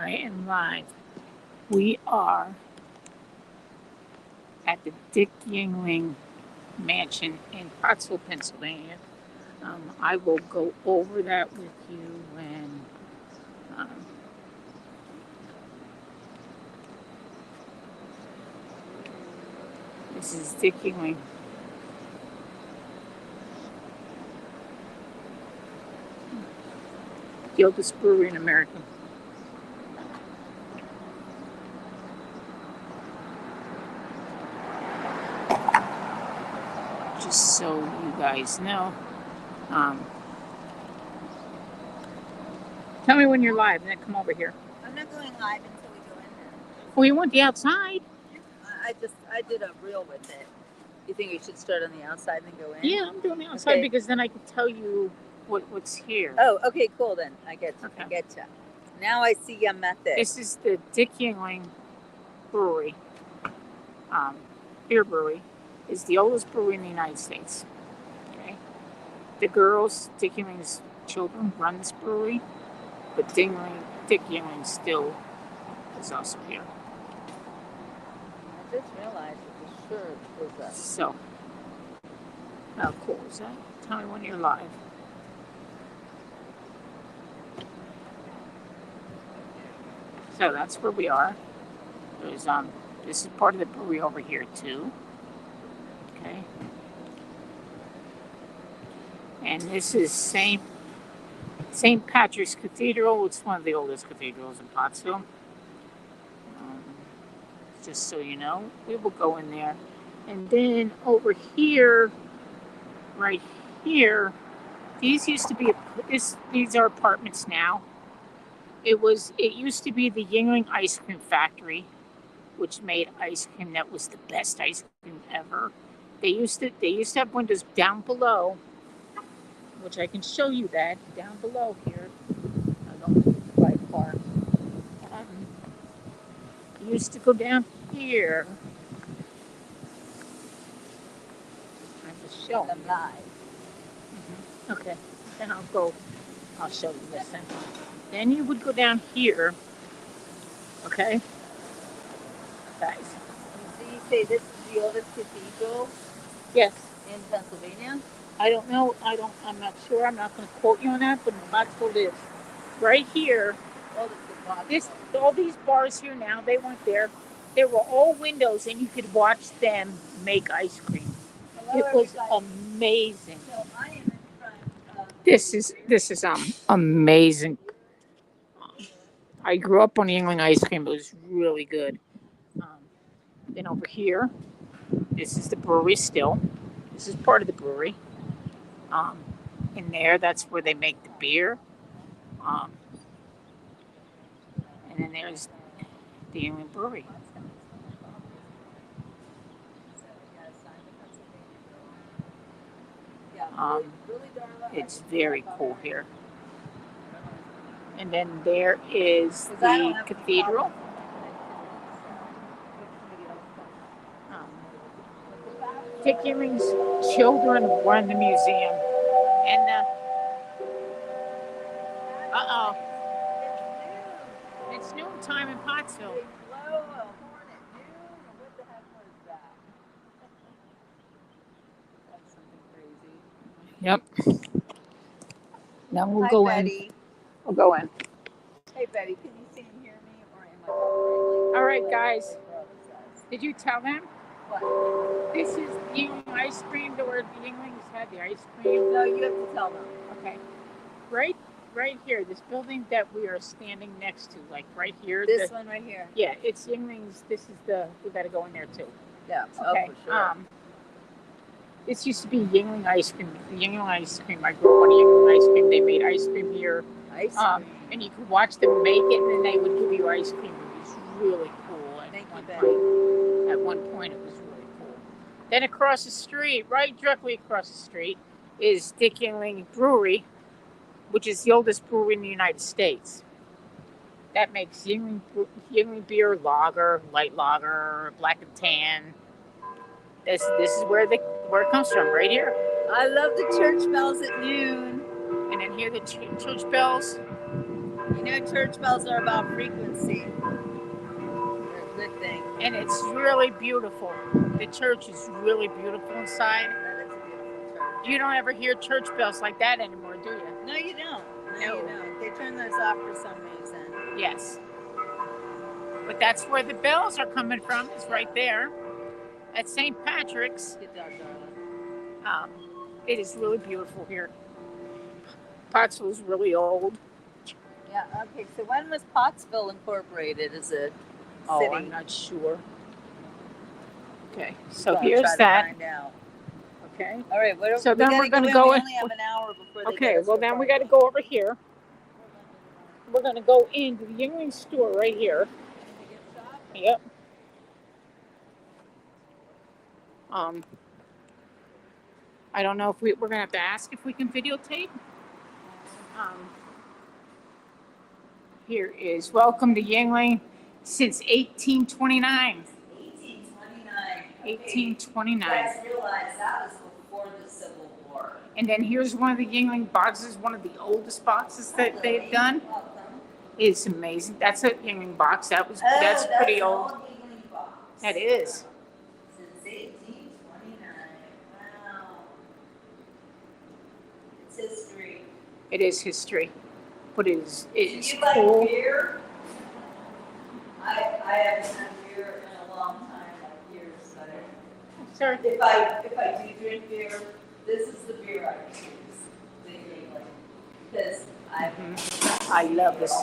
I am live. We are at the Dick Yingling Mansion in Pottsville, Pennsylvania. I will go over that with you when um, this is Dick Yingling. The oldest brewery in America. Just so you guys know. Um, Tell me when you're live and then come over here. I'm not going live until we go in there. Oh, you want the outside? I did a reel with it. You think we should start on the outside and then go in? Yeah, I'm doing the outside because then I can tell you what's here. Oh, okay, cool then. I get you. Okay. I get you. Now I see your method. This is the Dick Yingling Brewery. Beer brewery is the oldest brewery in the United States. Okay, the girls, Dick Yingling's children, run this brewery, but Dick Yingling still is also here. I just realized that the shirt is up. So, how cool is that? Tell me when you're live. So that's where we are. There's this is part of the brewery over here too. Okay. And this is St. Patrick's Cathedral. It's one of the oldest cathedrals in Pottsville. Just so you know, we will go in there. And then over here, right here, these used to be these are apartments now. It used to be the Yingling Ice Cream Factory, which made ice cream that was the best ice cream ever. They used to have windows down below, which I can show you that down below here. I don't quite far. Used to go down here. I'm just showing them live. Okay, then I'll show you this then. Then you would go down here. Okay, guys. So you say this is the oldest cathedral? Yes. In Pennsylvania? I don't know. I'm not sure. I'm not going to quote you on that, but Pottsville is right here. All these bars here now, they weren't there. They were all windows, and you could watch them make ice cream. It was amazing. So I am in front of This is amazing. I grew up on Yingling ice cream. It was really good. Then over here, this is the brewery still. This is part of the brewery. In there, that's where they make the beer. And then there's the Yingling Brewery. It's very cool here. And then there is the cathedral. Dick Yingling's children run the museum. And it's noon time in Pottsville. Yep. Now we'll go in. We'll go in. Hey, Betty, can you see and hear me, or am I? All right, guys. Did you tell them? What? This is Yingling ice cream. The word Yinglings had the ice cream. No, you have to tell them. Okay. Right here, this building that we are standing next to, like right here. This one right here. Yeah, it's Yinglings. This is we got to go in there too. Yeah. Okay. Oh, for sure. This used to be Yingling ice cream. The Yingling ice cream. I grew up on Yingling ice cream. They made ice cream here. Ice cream. And you could watch them make it, and then they would give you ice cream. It was really cool. At one point, it was really cool. Then across the street, right directly across the street, is Dick Yingling Brewery, which is the oldest brewery in the United States. That makes Yingling beer, lager, light lager, black and tan. This is where it comes from, right here. I love the church bells at noon. And then here the church bells. You know, church bells are about frequency. They're a good thing. And it's really beautiful. The church is really beautiful inside. That is a beautiful church. You don't ever hear church bells like that anymore, do you? No, you don't. No, No. you don't. They turn those off for some reason. Yes. But that's where the bells are coming from. It's right there at St. Patrick's. Good job, darling. It is really beautiful here. Pottsville is really old. Yeah, okay. So when was Pottsville incorporated as a Oh, city? I'm not sure. Okay, so Well, here's try to that. find out. Okay. All right. So then we're gonna in. go We in- only have an hour before they Okay, get us well to then we park. got to go over here. We're going to go into the Yingling store right here. Yep. I don't know if we're going to have to ask if we can videotape. Here is welcome to Yingling since 1829. 1829. You guys realize that was before the Civil War. And then here's one of the Yingling boxes, one of the oldest boxes that they've done. It's amazing. That's a Yingling box. That's pretty an old. Yingling box. That is. Since 1829. Wow. It's history. It is history. But it is Do you like cool. beer? I haven't had beer in a long time, like years, but Sorry. if I do drink beer, this is the beer I choose. The Yingling. Because I love this.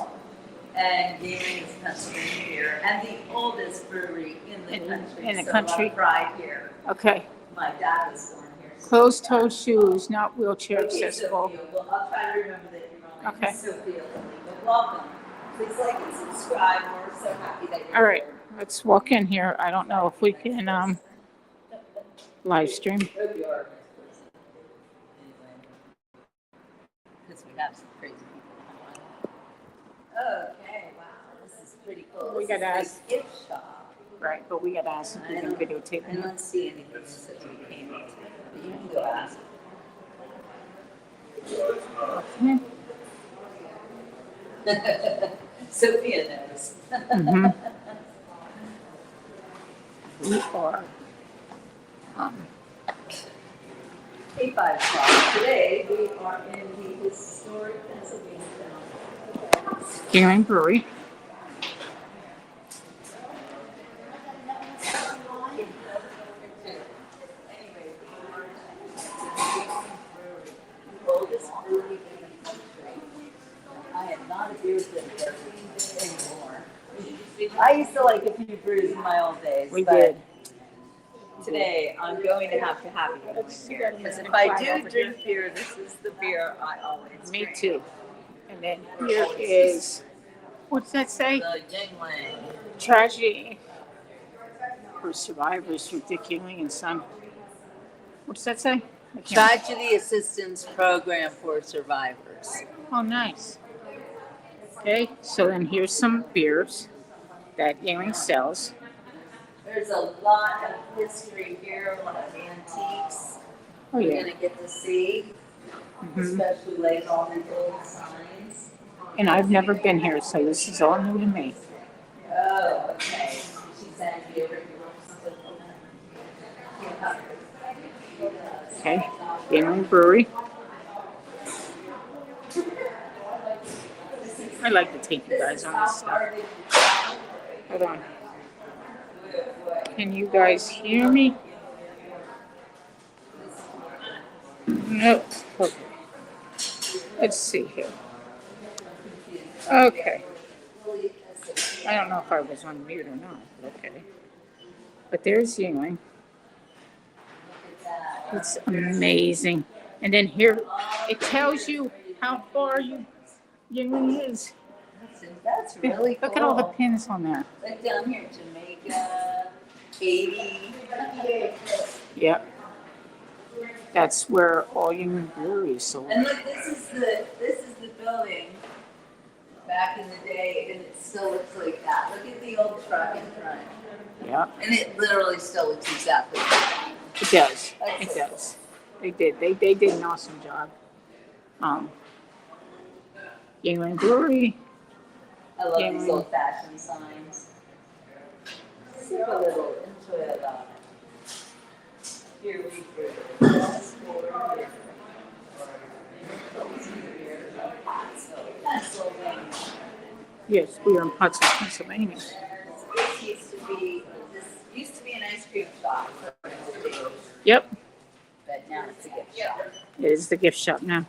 and Yingling is Pennsylvania beer, and the oldest brewery in the country. In the so country. I'm proud here. Okay. My dad was born here. So Closed-toe shoes, not wheelchair okay, accessible. Sophia, well, I'll try to remember that you're only Okay. Sophia Lily, but welcome. Please like and subscribe. We're so happy that you're All right, here. let's walk in here. I don't know if we can live stream. Hope you are, Miss Person. Anyway. Because we have some crazy people. Okay, wow, this is pretty cool. We This gotta is ask. the gift shop. Right, but we got to ask if we can videotape I it. don't see anything that says we can't, but you can go ask. Okay. Sophia knows. Mhm. We are. Hey, 5 o'clock. Today we are in the historic Pennsylvania town. Yingling Brewery. Anyway, we are at the oldest brewery in the country. I am not a beer drinker anymore. I used to like a few brews in my old days, We but did. today I'm going to have Let's see beer. that Because if in I the do over here. drink beer, this is the beer I always Me drink. too. And then here is, what's that say? The Yingling. Tragedy for survivors for Dick Yingling and Son. What's that say? I can't- Tragedy Assistance Program for Survivors. Oh, nice. Okay, so then here's some beers that Yingling sells. There's a lot of history here, a lot of antiques. Oh, We're yeah. gonna get to see, Mhm. especially like all the old signs. And I've never been here, so this is all new to me. Oh, okay. She said you were Okay, Yingling Brewery. I like to take you guys on this stuff. Hold on. Can you guys hear me? Nope. Okay. Let's see here. Okay. I don't know if I was on mute or not, but okay. But there's Yingling. It's amazing. And then here, it tells you how far Yingling is. That's really cool. Look at all the pins on there. Look down here, Jamaica, 80. Yep. That's where all Yingling Brewery is sold. And look, this is the building back in the day, and it still looks like that. Look at the old truck in front. Yep. And it literally still looks exactly like that. It does. It does. They did. They did an awesome job. Yingling Brewery. I love Yeah. these old-fashioned signs. Sip a little, enjoy a lot. Here we go. Just for you. Pennsylvania. Yes, we are in Pottsville, Pennsylvania. This used to be an ice cream shop for the day, Yep, but now it's a gift shop. it is the gift shop now.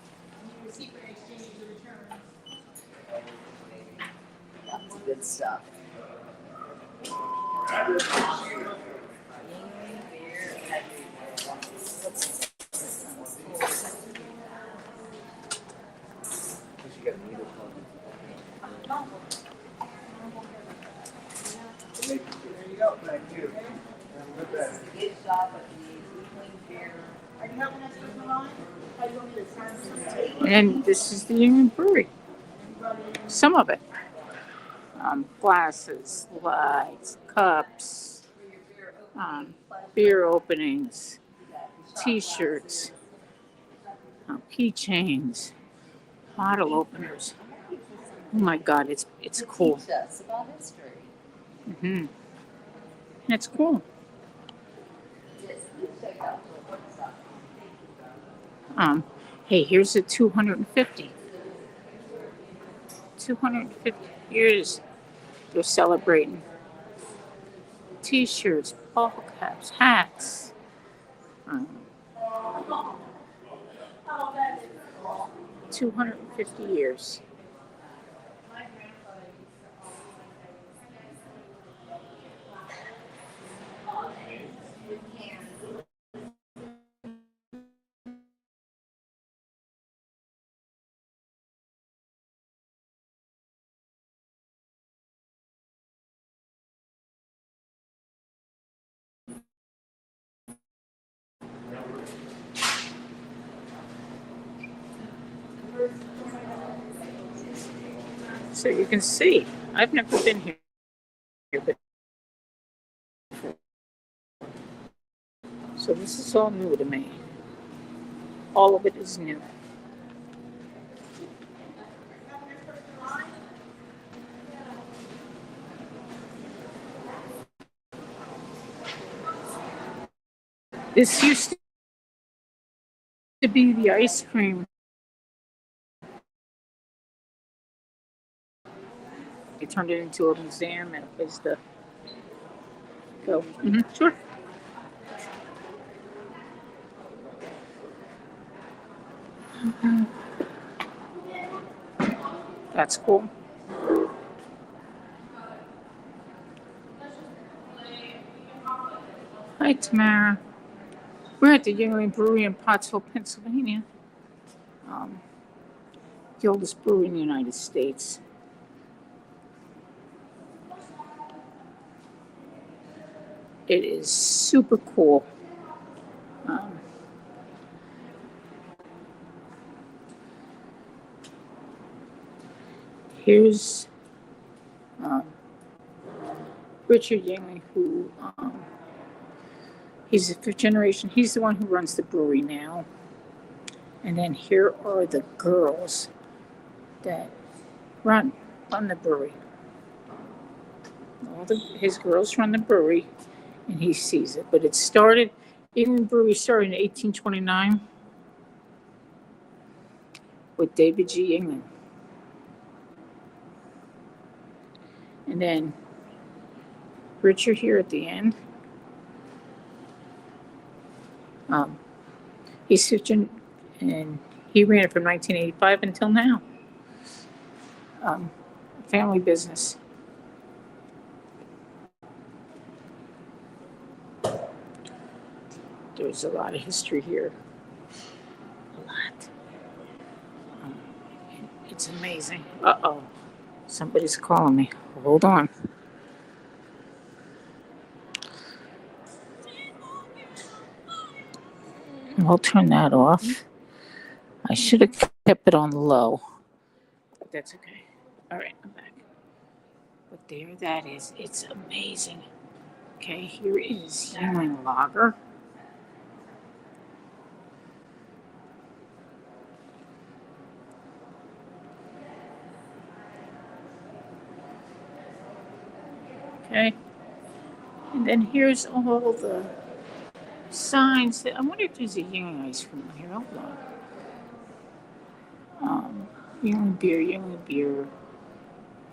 Lots of good stuff. There you go. Thank you. Gift shop of the beer. Are you having us with the line? Are you going to sign some? And this is the Union Brewery. Some of it. Glasses, lights, cups, beer openings, T-shirts, keychains, bottle openers. Oh my God, it's cool. Teach us about history. Mm-hmm. It's cool. Hey, here's a 250. 250 years they're celebrating. T-shirts, ball caps, hats. Um, 250 years. So you can see, I've never been here, but so this is all new to me. All of it is new. This used to be the ice cream. They turned it into a museum and a place to go. Sure. That's cool. Hi, Tamara. We're at the Yuengling Brewery in Pottsville, Pennsylvania. Um, the oldest brewery in the United States. It is super cool. Um, here's Richard Yuengling, who he's the fifth generation. He's the one who runs the brewery now. And then here are the girls that run the brewery. His girls run the brewery, and he sees it. But it started, Yuengling Brewery started in 1829 with David G. Yuengling. And then Richard here at the end. He's switching, and he ran it from 1985 until now. Family business. There's a lot of history here. A lot. It's amazing. Uh-oh. Somebody's calling me. Hold on. I'll turn that off. I should have kept it on low. But that's okay. All right, I'm back. But there that is. It's amazing. Okay, here is Yuengling Lager. Okay. And then here's all the signs. I wonder if there's a Yingling ice cream here. Hold on. Yingling beer,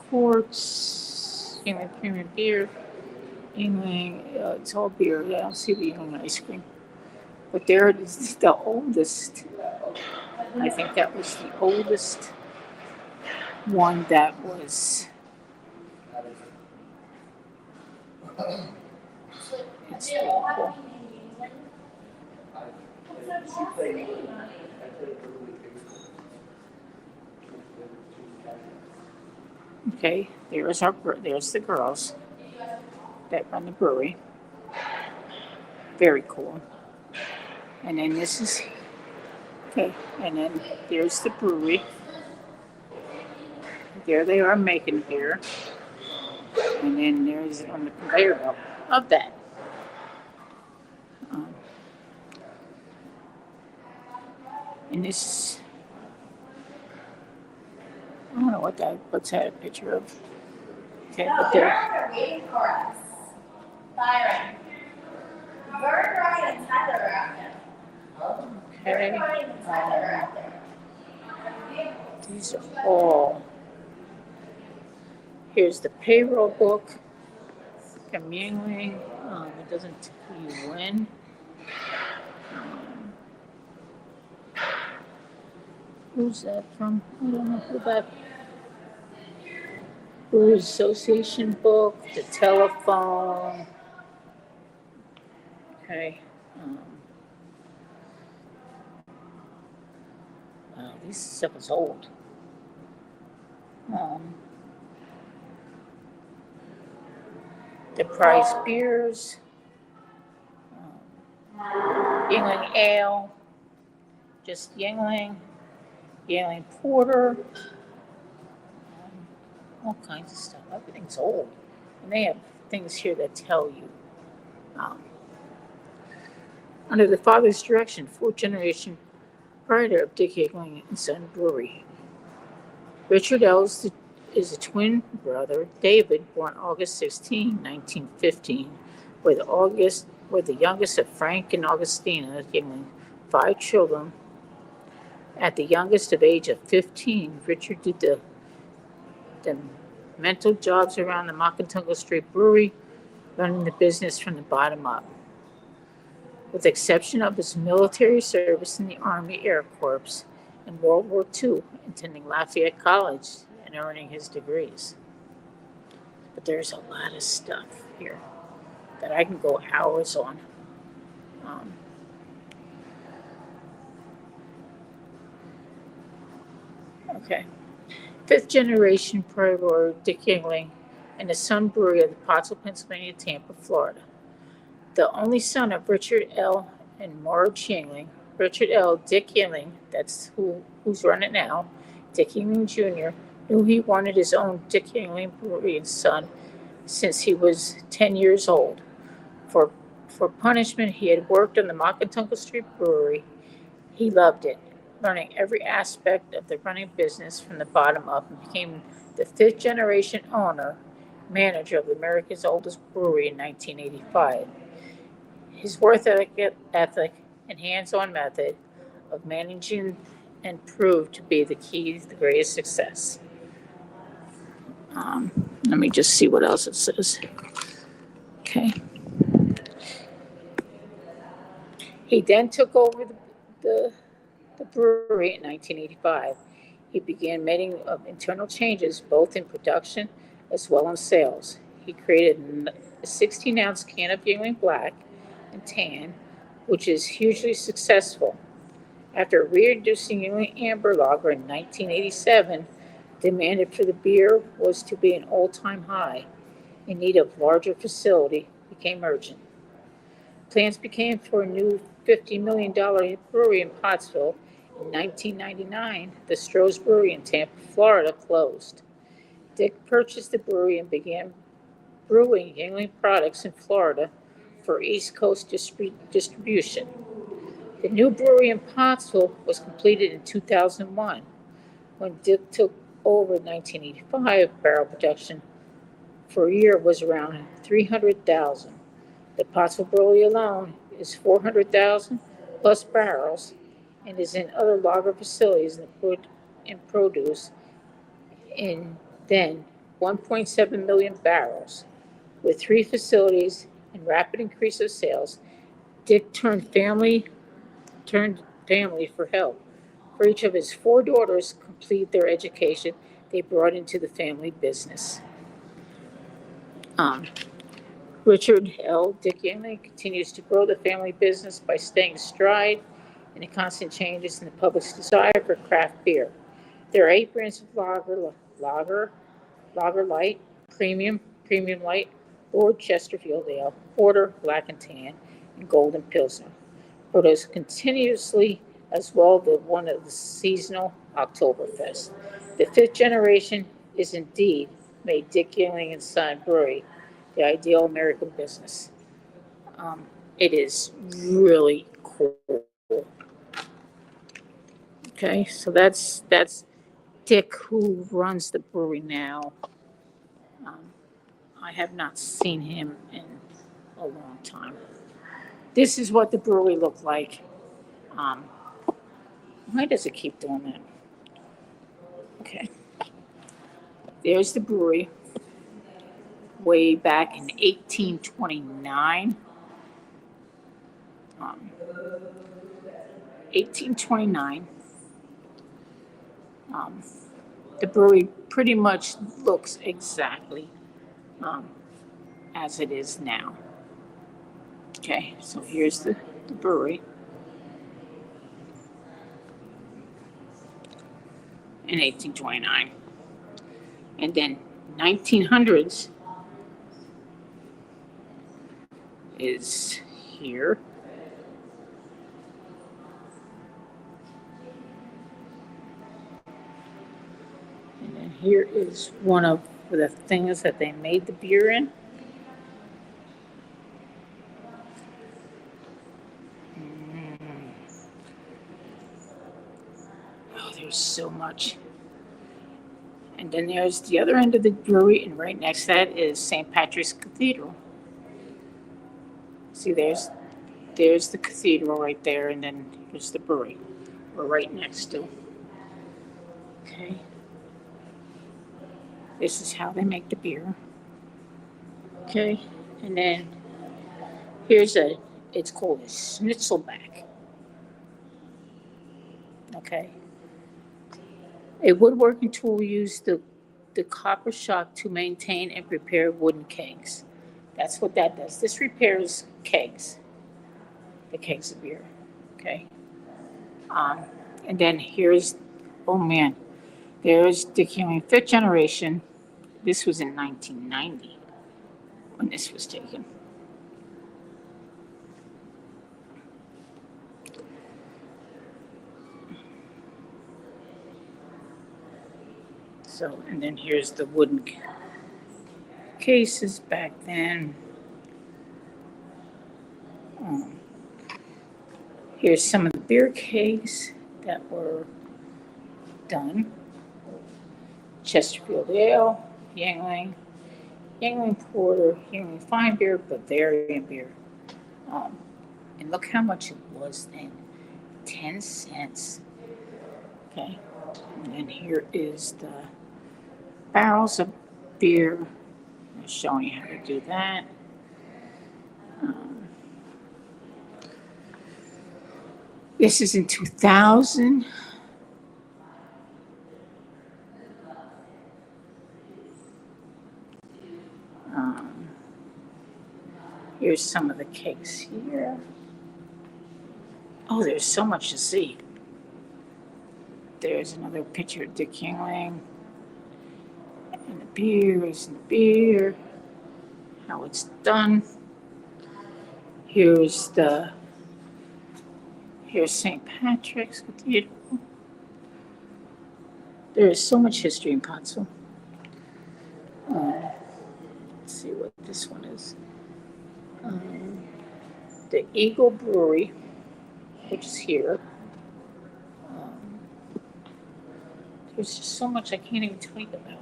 quartz, Yingling premium beer, Yingling, it's all beer. Yeah, I don't see the Yingling ice cream. But there it is, the oldest. I think that was the oldest one that was. It's really cool. Okay, there's the girls that run the brewery. Very cool. And then this is okay. And then there's the brewery. There they are making beer. And then there's on the conveyor belt of that. And this, I don't know what's that a picture of. Okay, but there. They're waiting for us. Byron. Bird Ryan and Tyler are out there. Okay. Bird Ryan and Tyler are out there. These are all. Here's the payroll book. Yingling. It doesn't tell you when. Who's that from? I don't know who that. Brewers Association book, the telephone. Okay. Wow, this stuff is old. The prize beers. Yingling Ale. Just Yingling. Yingling Porter. All kinds of stuff. Everything's old. And they have things here that tell you. Under the father's direction, fourth generation proprietor of Dick Yingling and Son Brewery. Richard L. is a twin brother, David, born August 16, 1915, were the youngest of Frank and Augustina Yingling, 5 children. At the youngest of age of 15, Richard did the mental jobs around the Mockintungle Street Brewery, running the business from the bottom up. With the exception of his military service in the Army Air Corps in World War II, attending Lafayette College and earning his degrees. But there's a lot of stuff here that I can go hours on. Okay. 5th generation proprietor Dick Yingling and the Sun Brewery of the Pottsville, Pennsylvania, Tampa, Florida. The only son of Richard L. and Marge Yingling, Richard L. Dick Yingling, that's who's running it now, Dick Yingling Jr., knew he wanted his own Dick Yingling Brewery and Son since he was 10 years old. For punishment, he had worked on the Mockintungle Street Brewery. He loved it, learning every aspect of the running business from the bottom up, and became the 5th generation manager of America's oldest brewery in 1985. His work ethic and hands-on method of managing and proved to be the key to the greatest success. Let me just see what else it says. Okay. He then took over the brewery in 1985. He began making internal changes both in production as well as sales. He created a 16-ounce can of Yingling Black and Tan, which is hugely successful. After reintroducing Yingling Amber Lager in 1987, demand for the beer was to be an all-time high. In need of larger facility became urgent. Plans became for a new $50 million brewery in Pottsville. In 1999, the Stroh's Brewery in Tampa, Florida closed. Dick purchased the brewery and began brewing Yingling products in Florida for East Coast distribution. The new brewery in Pottsville was completed in 2001. When Dick took over in 1985, barrel production for a year was around 300,000. The Pottsville Brewery alone is 400,000 plus barrels and is in other lager facilities in produce in then 1.7 million barrels. With three facilities and rapid increase of sales, Dick turned family for help. For each of his four daughters complete their education, they brought into the family business. Um, Richard L. Dick Yingling continues to grow the family business by staying astride in the constant changes in the public's desire for craft beer. There are 8 brands of lager, lager light, premium, premium light, Lord Chesterfield Ale, porter, black and tan, and golden pilsner. Produced continuously as well as one of the seasonal Oktoberfest. The fifth generation is indeed made Dick Yingling and Son Brewery the ideal American business. Um, it is really cool. Okay, so that's Dick who runs the brewery now. Um, I have not seen him in a long time. This is what the brewery looked like. Um, why does it keep doing that? Okay, there's the brewery way back in 1829. 1829. Um, the brewery pretty much looks exactly um, as it is now. Okay, so here's the brewery in 1829. And then 1900s is here. And then here is one of the things that they made the beer in. Oh, there's so much. And then there's the other end of the brewery, and right next to that is St. Patrick's Cathedral. See, there's the cathedral right there, and then here's the brewery. We're right next to. Okay. This is how they make the beer. Okay. And then it's called a schnitzelback. Okay. A woodworking tool used the copper shock to maintain and prepare wooden kegs. That's what that does. This repairs kegs, the kegs of beer. Okay. Um, and then oh man, there's Dick Yingling, fifth generation. This was in 1990 when this was taken. So, and then here's the wooden cases back then. Um, here's some of the beer kegs that were done. Chesterfield Ale, Yingling, Yingling Porter, Yingling Fine Beer, Bavarian Beer. Um, and look how much it was then. 10 cents. Okay. And then here is the barrels of beer. I'm showing you how to do that. This is in 2000. Here's some of the cakes here. Oh, there's so much to see. There's another picture of Dick Yingling. And the beer is in the beer. How it's done. Here's St. Patrick's Cathedral. There is so much history in Pottsville. Let's see what this one is. The Eagle Brewery, which is here. There's just so much I can't even tell you about.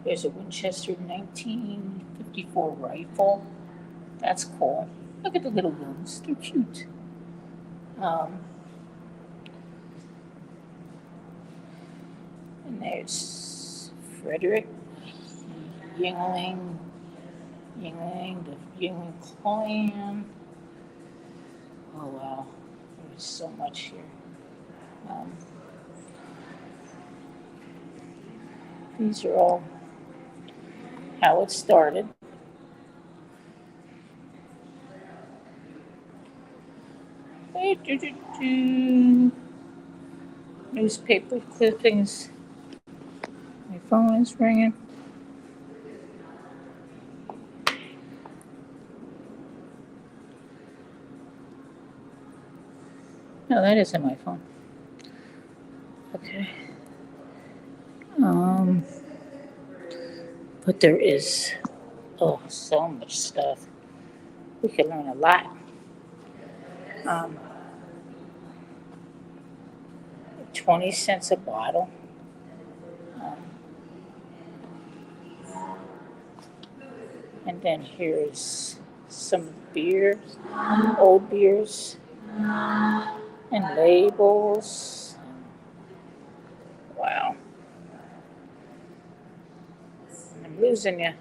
There's a Winchester 1954 rifle. That's cool. Look at the little ones. They're cute. And there's Frederick Yingling, the Yingling clan. Oh wow, there's so much here. These are all how it started. Newspaper clippings. My phone is ringing. No, that isn't my phone. Okay. But there is, so much stuff. We can learn a lot. 20 cents a bottle. And then here's some beers, old beers, and labels. Wow. I'm losing you.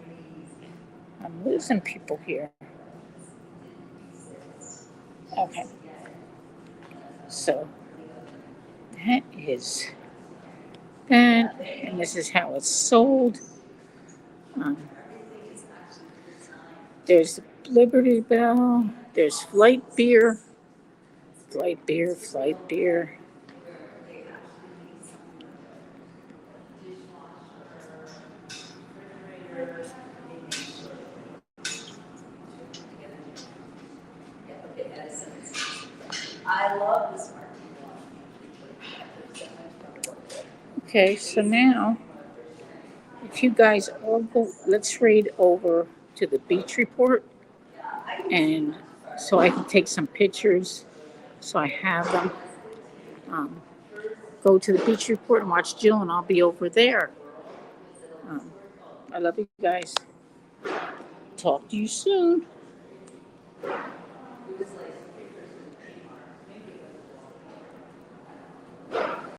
I'm losing people here. Okay. So that is that, and this is how it's sold. There's Liberty Bell. There's Flight Beer. Flight Beer. I love this part. Okay, so now, if you guys all go, let's raid over to the beach report, and so I can take some pictures, so I have them. Go to the beach report and watch Jill, and I'll be over there. I love you guys. Talk to you soon.